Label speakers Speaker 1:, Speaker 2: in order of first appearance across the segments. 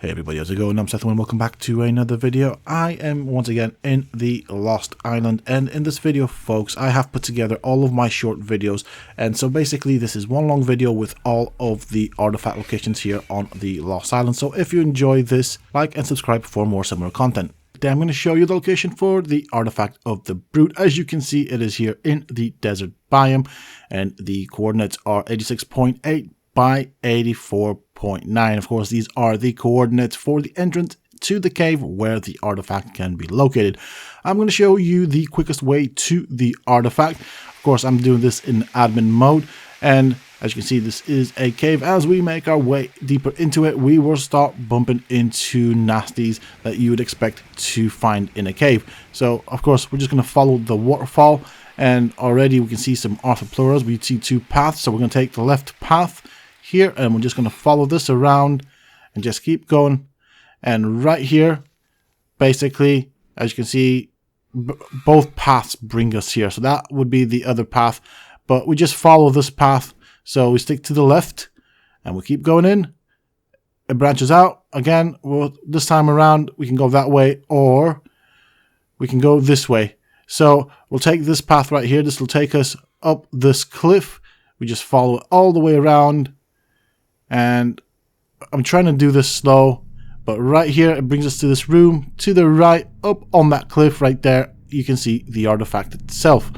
Speaker 1: Hey everybody, how's it going? I'm Sethum and welcome back to another video. I am once again in the Lost Island, and in this video folks I have put together all of my short videos, and so basically this is one long video with all of the artifact locations here on the Lost Island. So if you enjoy this, like and subscribe for more similar content. Today I'm going to show you the location for the artifact of the Brute. As you can see, it is here in the desert biome, and the coordinates are 86.8 by 84.9. Of course, these are the coordinates for the entrance to the cave where the artifact can be located. I'm going to show you the quickest way to the artifact. Of course, I'm doing this in admin mode, and as you can see, this is a cave. As we make our way deeper into it, we will start bumping into nasties that you would expect to find in a cave. So, of course, we're just going to follow the waterfall, and already we can see some arthropluras. We see two paths, so we're going to take the left path here, and we're just going to follow this around and just keep going. And right here, basically, as you can see, both paths bring us here. So that would be the other path, but we just follow this path. So we stick to the left and we keep going in. It branches out again. Well, this time around we can go that way, or we can go this way. So we'll take this path right here. This will take us up this cliff. We just follow it all the way around. And I'm trying to do this slow, but right here it brings us to this room to the right. Up on that cliff right there, you can see the artifact itself.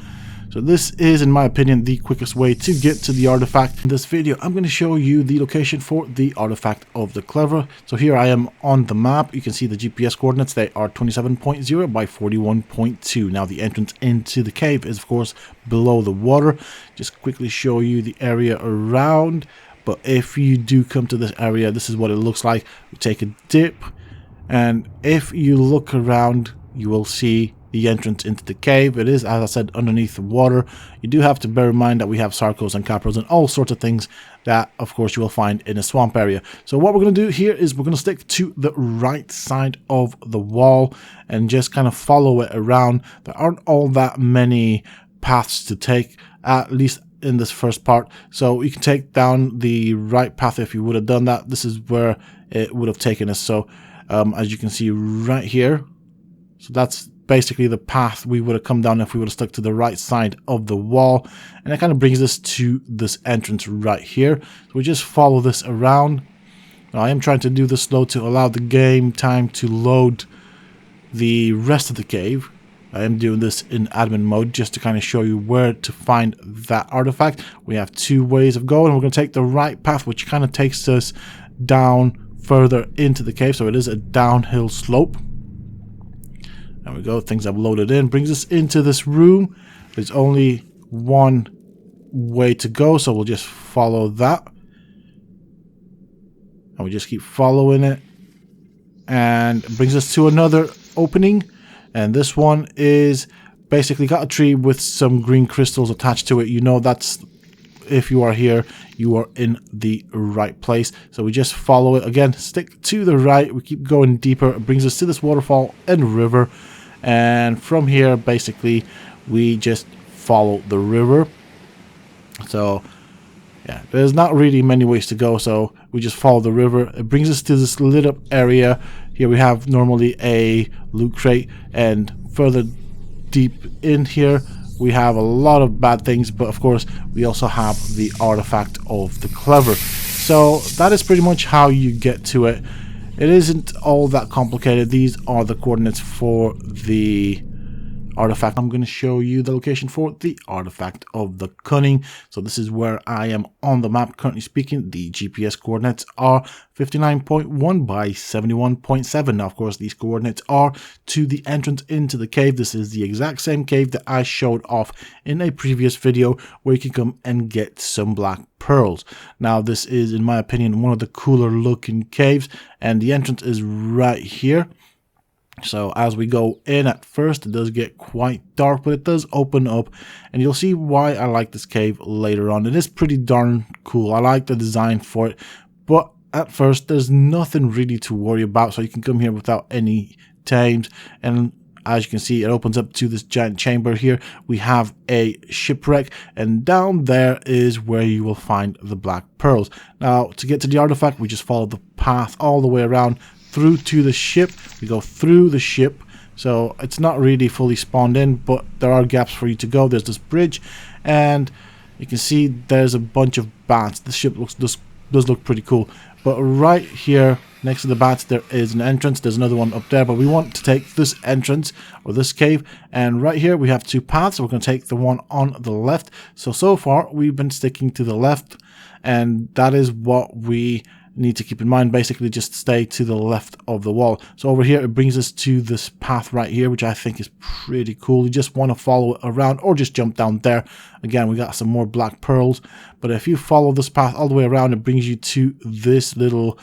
Speaker 1: So this is, in my opinion, the quickest way to get to the artifact. In this video, I'm going to show you the location for the artifact of the Clever. So here I am on the map. You can see the GPS coordinates. They are 27.0 by 41.2. Now the entrance into the cave is, of course, below the water. Just quickly show you the area around. But if you do come to this area, this is what it looks like. We take a dip, and if you look around, you will see the entrance into the cave. It is, as I said, underneath the water. You do have to bear in mind that we have sarcos and capros and all sorts of things that, of course, you will find in a swamp area. So what we're going to do here is we're going to stick to the right side of the wall and just kind of follow it around. There aren't all that many paths to take, at least in this first part. So you can take down the right path if you would have done that. This is where it would have taken us. So as you can see right here, so that's basically the path we would have come down if we would have stuck to the right side of the wall. And it kind of brings us to this entrance right here. So we just follow this around. Now, I am trying to do this slow to allow the game time to load the rest of the cave. I am doing this in admin mode just to kind of show you where to find that artifact. We have two ways of going. We're going to take the right path, which kind of takes us down further into the cave. So it is a downhill slope. There we go. Things have loaded in. Brings us into this room. There's only one way to go, so we'll just follow that. And we just keep following it. And it brings us to another opening. And this one is basically got a tree with some green crystals attached to it. You know, that's, if you are here, you are in the right place. So we just follow it again, stick to the right. We keep going deeper. It brings us to this waterfall and river. And from here, basically, we just follow the river. So yeah, there's not really many ways to go, so we just follow the river. It brings us to this lit up area. Here we have normally a loot crate, and further deep in here we have a lot of bad things, but of course we also have the artifact of the Clever. So that is pretty much how you get to it. It isn't all that complicated. These are the coordinates for the artifact. I'm going to show you the location for the artifact of the Cunning. So this is where I am on the map currently speaking. The GPS coordinates are 59.1 by 71.7. Now, of course, these coordinates are to the entrance into the cave. This is the exact same cave that I showed off in a previous video where you can come and get some black pearls. Now, this is, in my opinion, one of the cooler looking caves, and the entrance is right here. So as we go in, at first it does get quite dark, but it does open up, and you'll see why I like this cave later on. It is pretty darn cool. I like the design for it, but at first there's nothing really to worry about, so you can come here without any tames. And as you can see, it opens up to this giant chamber here. We have a shipwreck, and down there is where you will find the black pearls. Now, to get to the artifact, we just follow the path all the way around through to the ship. We go through the ship, so it's not really fully spawned in, but there are gaps for you to go. There's this bridge, and you can see there's a bunch of bats. The ship does look pretty cool. But right here next to the bats there is an entrance. There's another one up there, but we want to take this entrance or this cave, and right here we have two paths. We're going to take the one on the left. So far we've been sticking to the left, and that is what we need to keep in mind. Basically just stay to the left of the wall. So over here it brings us to this path right here, which I think is pretty cool. You just want to follow it around or just jump down there. Again, we got some more black pearls, but if you follow this path all the way around, it brings you to this little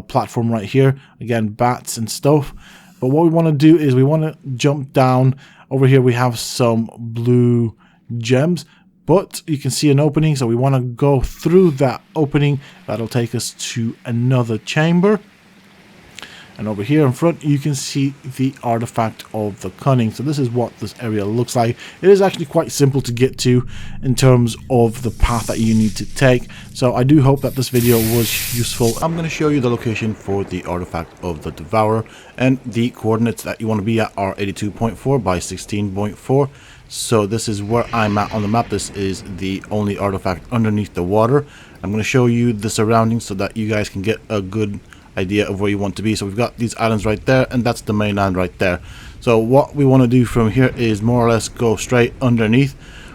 Speaker 1: platform right here. Again, bats and stuff. But what we want to do is we want to jump down. Over here we have some blue gems, but you can see an opening, so we want to go through that opening. That'll take us to another chamber. And over here in front you can see the artifact of the Cunning. So this is what this area looks like. It is actually quite simple to get to in terms of the path that you need to take. So I do hope that this video was useful. I'm going to show you the location for the artifact of the Devourer, and the coordinates that you want to be at are 82.4 by 16.4. So this is where I'm at on the map. This is the only artifact underneath the water. I'm going to show you the surroundings so that you guys can get a good idea of where you want to be. So we've got these islands right there, and that's the mainland right there. So what we want to do from here is more or less go straight underneath,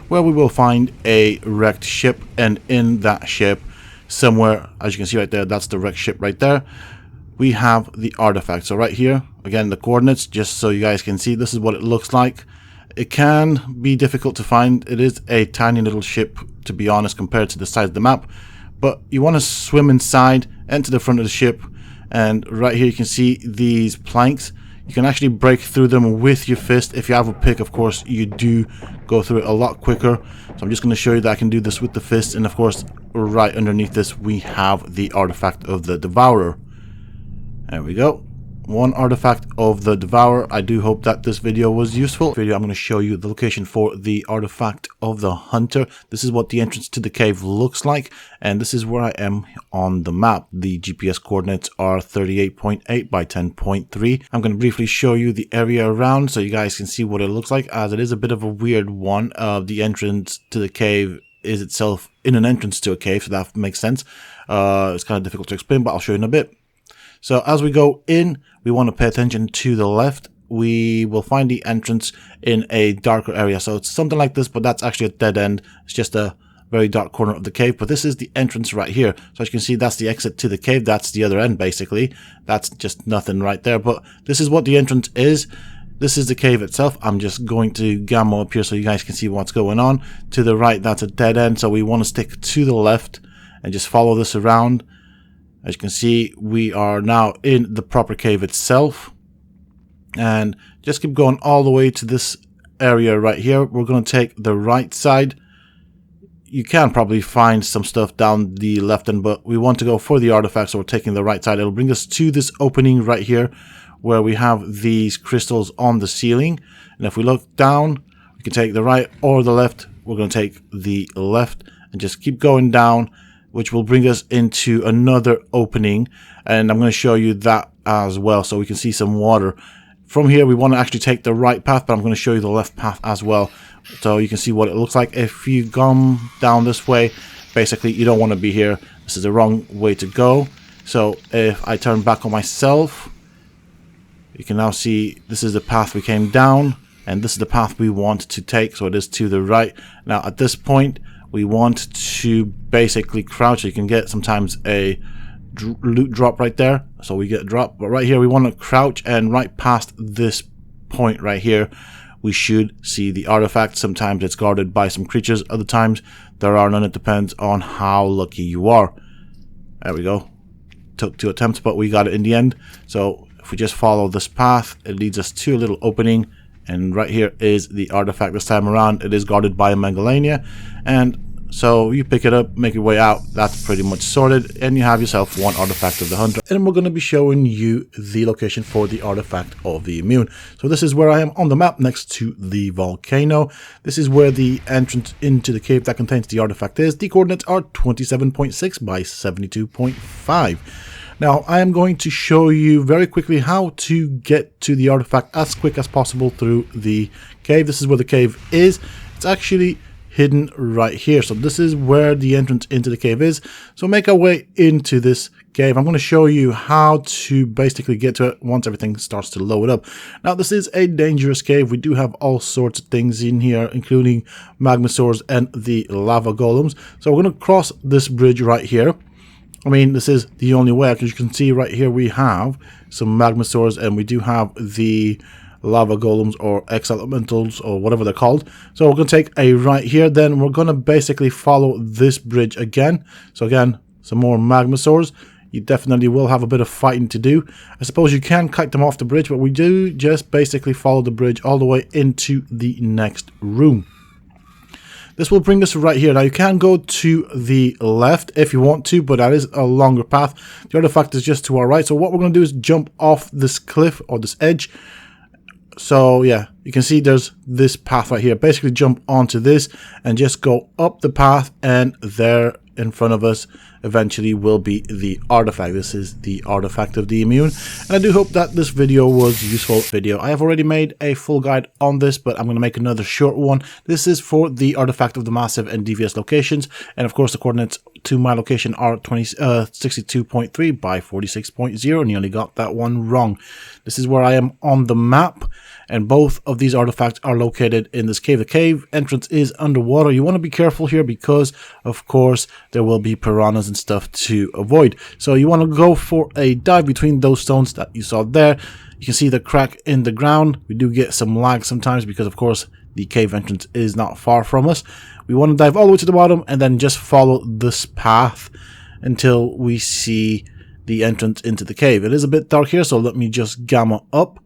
Speaker 1: where we will find a wrecked ship, and in that ship somewhere, as you can see right there, that's the wrecked ship right there, we have the artifact. So right here, again, the coordinates, just so you guys can see, this is what it looks like. It can be difficult to find. It is a tiny little ship, to be honest, compared to the size of the map, but you want to swim inside, enter the front of the ship, and right here you can see these planks. You can actually break through them with your fist. If you have a pick, of course, you do go through it a lot quicker. So I'm just going to show you that I can do this with the fist, and of course right underneath this we have the artifact of the Devourer. There we go. One artifact of the Devourer. I do hope that this video was useful. I'm going to show you the location for the artifact of the Hunter. This is what the entrance to the cave looks like, and this is where I am on the map. The GPS coordinates are 38.8 by 10.3. I'm going to briefly show you the area around so you guys can see what it looks like, as it is a bit of a weird one. The entrance to the cave is itself in an entrance to a cave, so that makes sense. It's kind of difficult to explain, but I'll show you in a bit. So as we go in, we want to pay attention to the left. We will find the entrance in a darker area. So it's something like this, but that's actually a dead end. It's just a very dark corner of the cave. But this is the entrance right here. So as you can see, that's the exit to the cave. That's the other end, basically. That's just nothing right there. But this is what the entrance is. This is the cave itself. I'm just going to gamma up here so you guys can see what's going on. To the right, that's a dead end. So we want to stick to the left and just follow this around. As you can see, we are now in the proper cave itself, and just keep going all the way to this area right here. We're going to take the right side. You can probably find some stuff down the left end, but we want to go for the artifact, so we're taking the right side. It'll bring us to this opening right here where we have these crystals on the ceiling, and if we look down, we can take the right or the left. We're going to take the left and just keep going down, which will bring us into another opening, and I'm going to show you that as well so we can see some water. From here we want to actually take the right path, but I'm going to show you the left path as well so you can see what it looks like. If you come down this way, basically you don't want to be here. This is the wrong way to go. So if I turn back on myself, you can now see this is the path we came down, and this is the path we want to take, so it is to the right. Now at this point we want to basically crouch. You can get sometimes a loot drop right there, so we get a drop, but right here we want to crouch, and right past this point right here we should see the artifact. Sometimes it's guarded by some creatures, other times there are none. It depends on how lucky you are. There we go. Took 2 attempts, but we got it in the end. So if we just follow this path, it leads us to a little opening, and right here is the artifact. This time around it is guarded by a Megalania, and So you pick it up, make your way out. That's pretty much sorted, and you have yourself one artifact of the hunter. And we're going to be showing you the location for the artifact of the immune. So this is where I am on the map next to the volcano. This is where the entrance into the cave that contains the artifact is. The coordinates are 27.6 by 72.5. Now, I am going to show you very quickly how to get to the artifact as quick as possible through the cave. This is where the cave is. It's actually hidden right here. So this is where the entrance into the cave is. So make our way into this cave. I'm going to show you how to basically get to it once everything starts to load up. Now, this is a dangerous cave. We do have all sorts of things in here, including magmasaurs and the lava golems. So we're going to cross this bridge right here. I mean, this is the only way, because you can see right here we have some magmasaurs, and we do have the lava golems or X-elementals or whatever they're called. So we're going to take a right here, then we're going to basically follow this bridge again. So again, some more magmasaurs. You definitely will have a bit of fighting to do. I suppose you can kite them off the bridge, but we do just basically follow the bridge all the way into the next room. This will bring us right here. Now, you can go to the left if you want to, but that is a longer path. The artifact is just to our right. So what we're going to do is jump off this cliff or this edge. So yeah, you can see there's this path right here. Basically jump onto this and just go up the path, and there in front of us eventually will be the artifact. This is the artifact of the immune, and I do hope that this video was a useful video. I have already made a full guide on this, but I'm going to make another short one. This is for the artifact of the massive and devious locations, and of course the coordinates to my location are 62.3 by 46.0. Nearly got that one wrong. This is where I am on the map, and both of these artifacts are located in this cave. The cave entrance is underwater. You want to be careful here because, of course, there will be piranhas and stuff to avoid. So you want to go for a dive between those stones that you saw there. You can see the crack in the ground. We do get some lag sometimes because, of course, the cave entrance is not far from us. We want to dive all the way to the bottom and then just follow this path until we see the entrance into the cave. It is a bit dark here, so let me just gamma up.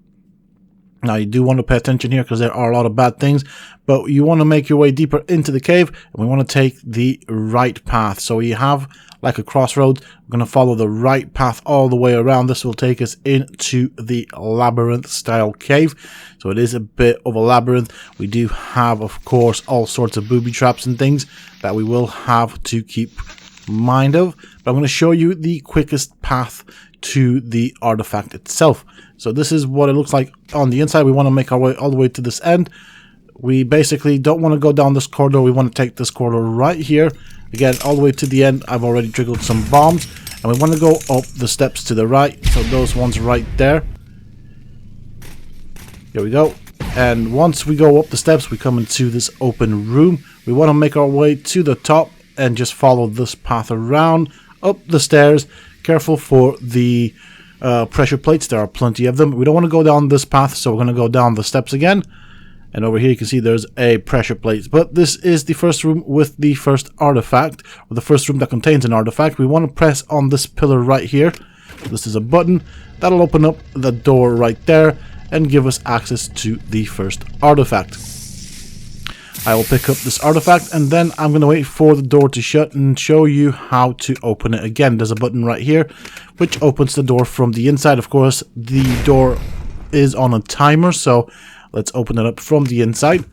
Speaker 1: Now, you do want to pay attention here because there are a lot of bad things, but you want to make your way deeper into the cave, and we want to take the right path. So we have like a crossroads. We're going to follow the right path all the way around. This will take us into the labyrinth style cave. So it is a bit of a labyrinth. We do have, of course, all sorts of booby traps and things that we will have to keep mind of. But I'm going to show you the quickest path to the artifact itself. So this is what it looks like on the inside. We want to make our way all the way to this end. We basically don't want to go down this corridor. We want to take this corridor right here. Again, all the way to the end. I've already triggered some bombs. And we want to go up the steps to the right. So those ones right there. Here we go. And once we go up the steps, we come into this open room. We want to make our way to the top and just follow this path around, up the stairs. Careful for the pressure plates. There are plenty of them. We don't want to go down this path, so we're going to go down the steps again. And over here you can see there's a pressure plate. But this is the first room with the first artifact, or the first room that contains an artifact. We want to press on this pillar right here. This is a button. That'll open up the door right there and give us access to the first artifact. I will pick up this artifact, and then I'm going to wait for the door to shut and show you how to open it again. There's a button right here which opens the door from the inside. Of course, the door is on a timer, so let's open it up from the inside.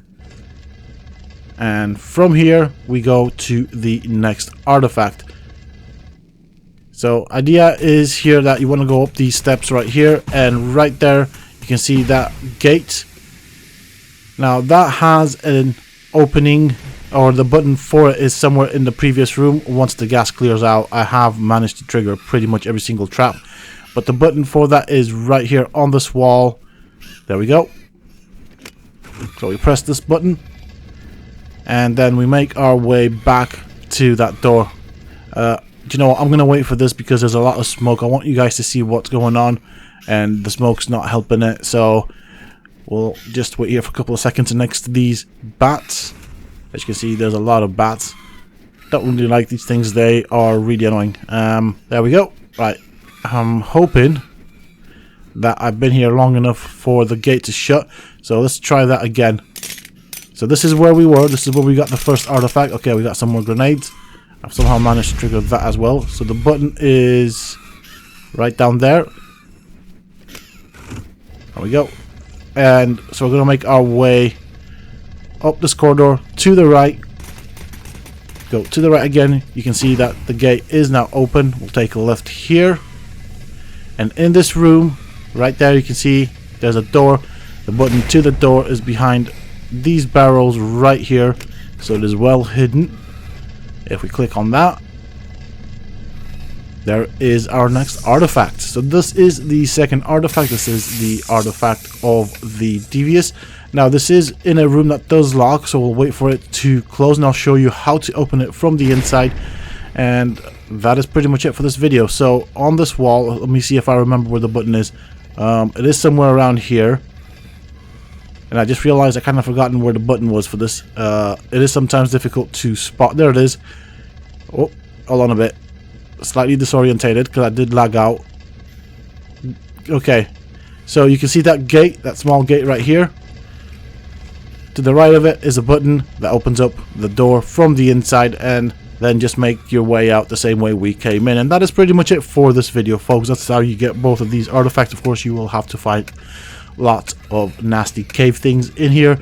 Speaker 1: And from here, we go to the next artifact. So idea is here that you want to go up these steps right here, and right there you can see that gate. Now that has an opening, or the button for it is somewhere in the previous room. Once the gas clears out, I have managed to trigger pretty much every single trap, but the button for that is right here on this wall. There we go. So we press this button and then we make our way back to that door. You know what? I'm gonna wait for this because there's a lot of smoke. I want you guys to see what's going on, and the smoke's not helping it, so we'll just wait here for a couple of seconds next to these bats. As you can see, there's a lot of bats. Don't really like these things. They are really annoying. There we go. Right. I'm hoping that I've been here long enough for the gate to shut. So let's try that again. So this is where we were. This is where we got the first artifact. Okay, we got some more grenades. I've somehow managed to trigger that as well. So the button is right down there. There we go. And so we're going to make our way up this corridor to the right. Go to the right again. You can see that the gate is now open. We'll take a left here. And in this room, right there, you can see there's a door. The button to the door is behind these barrels right here. So it is well hidden. If we click on that, there is our next artifact. So this is the second artifact. This is the artifact of the Devious. Now this is in a room that does lock, so we'll wait for it to close and I'll show you how to open it from the inside. And that is pretty much it for this video. So on this wall, let me see if I remember where the button is. It is somewhere around here. And I just realized I kind of forgotten where the button was for this. It is sometimes difficult to spot. There it is. Oh, hold on a bit. Slightly disorientated because I did lag out. Okay, so you can see that gate, that small gate right here. To the right of it is a button that opens up the door from the inside, and then just make your way out the same way we came in. And that is pretty much it for this video, folks. That's how you get both of these artifacts. Of course, you will have to fight lots of nasty cave things in here,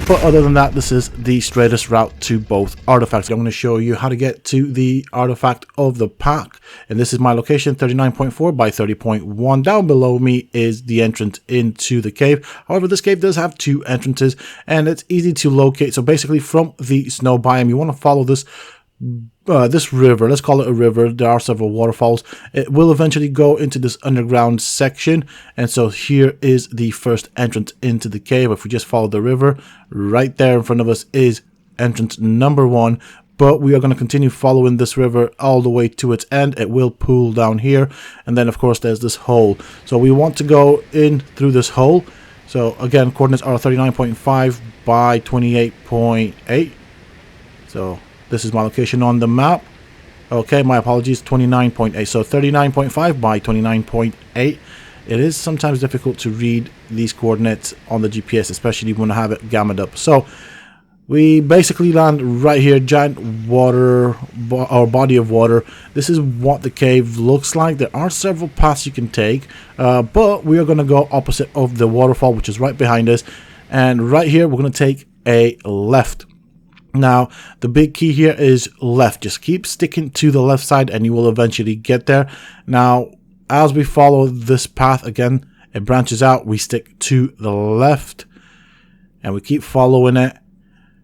Speaker 1: but other than that, this is the straightest route to both artifacts. I'm going to show you how to get to the artifact of the pack, and this is my location, 39.4 by 30.1. Down below me is the entrance into the cave. However, this cave does have two entrances and it's easy to locate. So basically from the snow biome, you want to follow this river. Let's call it a river. There are several waterfalls. It will eventually go into this underground section, and so here is the first entrance into the cave. If we just follow the river, right there in front of us is entrance number 1, but we are going to continue following this river all the way to its end. It will pool down here, and then of course there's this hole. So we want to go in through this hole. So again, coordinates are 39.5 by 28.8. So this is my location on the map. Okay, my apologies, 29.8. So 39.5 by 29.8. It is sometimes difficult to read these coordinates on the GPS, especially when I have it gammed up. So we basically land right here, giant water or body of water. This is what the cave looks like. There are several paths you can take, but we are going to go opposite of the waterfall, which is right behind us. And right here, we're going to take a left. Now, the big key here is left. Just keep sticking to the left side and you will eventually get there. Now, as we follow this path, again, it branches out. We stick to the left and we keep following it.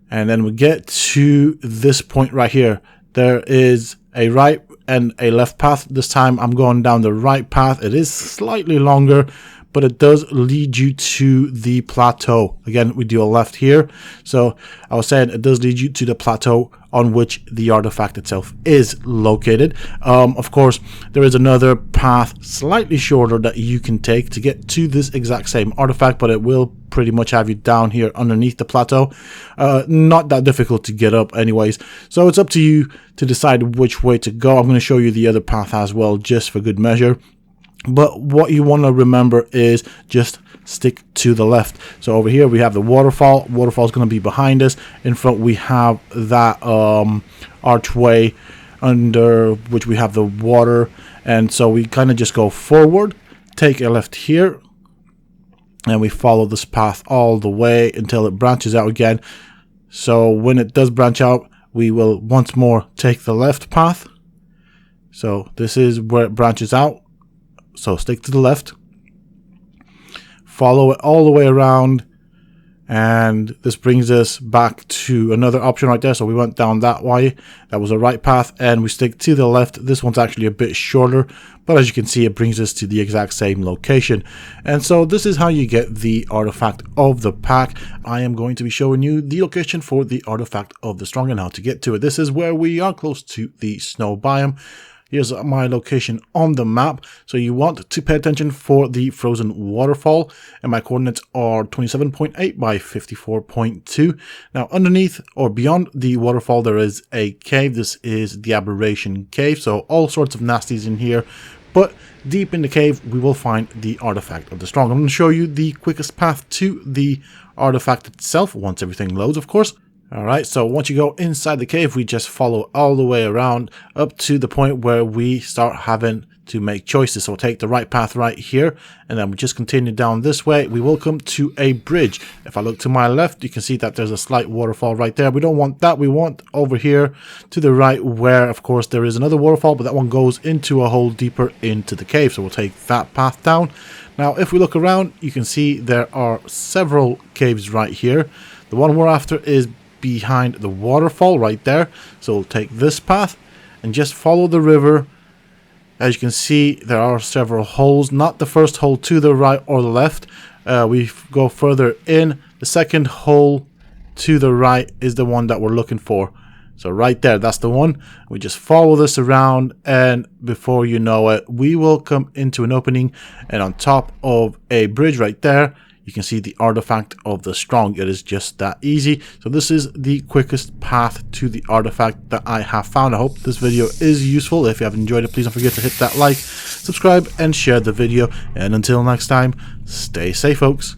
Speaker 1: And then we get to this point right here. There is a right and a left path. This time I'm going down the right path. It is slightly longer, but it does lead you to the plateau. Again, we do a left here. So I was saying it does lead you to the plateau on which the artifact itself is located. Of course, there is another path slightly shorter that you can take to get to this exact same artifact, but it will pretty much have you down here underneath the plateau. Not that difficult to get up anyways. So it's up to you to decide which way to go. I'm going to show you the other path as well, just for good measure. But what you want to remember is just stick to the left. So over here we have the waterfall. Waterfall is going to be behind us. In front we have that archway under which we have the water. And so we kind of just go forward, take a left here, and we follow this path all the way until it branches out again. So when it does branch out, we will once more take the left path. So this is where it branches out. So stick to the left, follow it all the way around, and this brings us back to another option right there. So we went down that way. That was a right path, and we stick to the left. This one's actually a bit shorter, but as you can see, it brings us to the exact same location. And so this is how you get the artifact of the pack. I am going to be showing you the location for the artifact of the strong and how to get to it. This is where we are, close to the snow biome. Here's my location on the map. So you want to pay attention for the frozen waterfall, and my coordinates are 27.8 by 54.2. Now underneath or beyond the waterfall there is a cave. This is the aberration cave. So all sorts of nasties in here, But deep in the cave, we will find the artifact of the strong. I'm going to show you the quickest path to the artifact itself, once everything loads, of course. Alright, so once you go inside the cave, we just follow all the way around up to the point where we start having to make choices. So we'll take the right path right here, and then we just continue down this way. We will come to a bridge. If I look to my left, you can see that there's a slight waterfall right there. We don't want that. We want over here to the right, where of course there is another waterfall, but that one goes into a hole deeper into the cave. So we'll take that path down. Now if we look around, you can see there are several caves right here. The one we're after is behind the waterfall right there. So we'll take this path and just follow the river. As you can see, there are several holes, not the first hole to the right or the left. We go further in. The second hole to the right is the one that we're looking for. So right there, that's the one. We just follow this around, and before you know it, we will come into an opening, and on top of a bridge right there, you can see the artifact of the strong. It is just that easy. So this is the quickest path to the artifact that I have found. I hope this video is useful. If you have enjoyed it, please don't forget to hit that like, subscribe, and share the video. And until next time, stay safe, folks.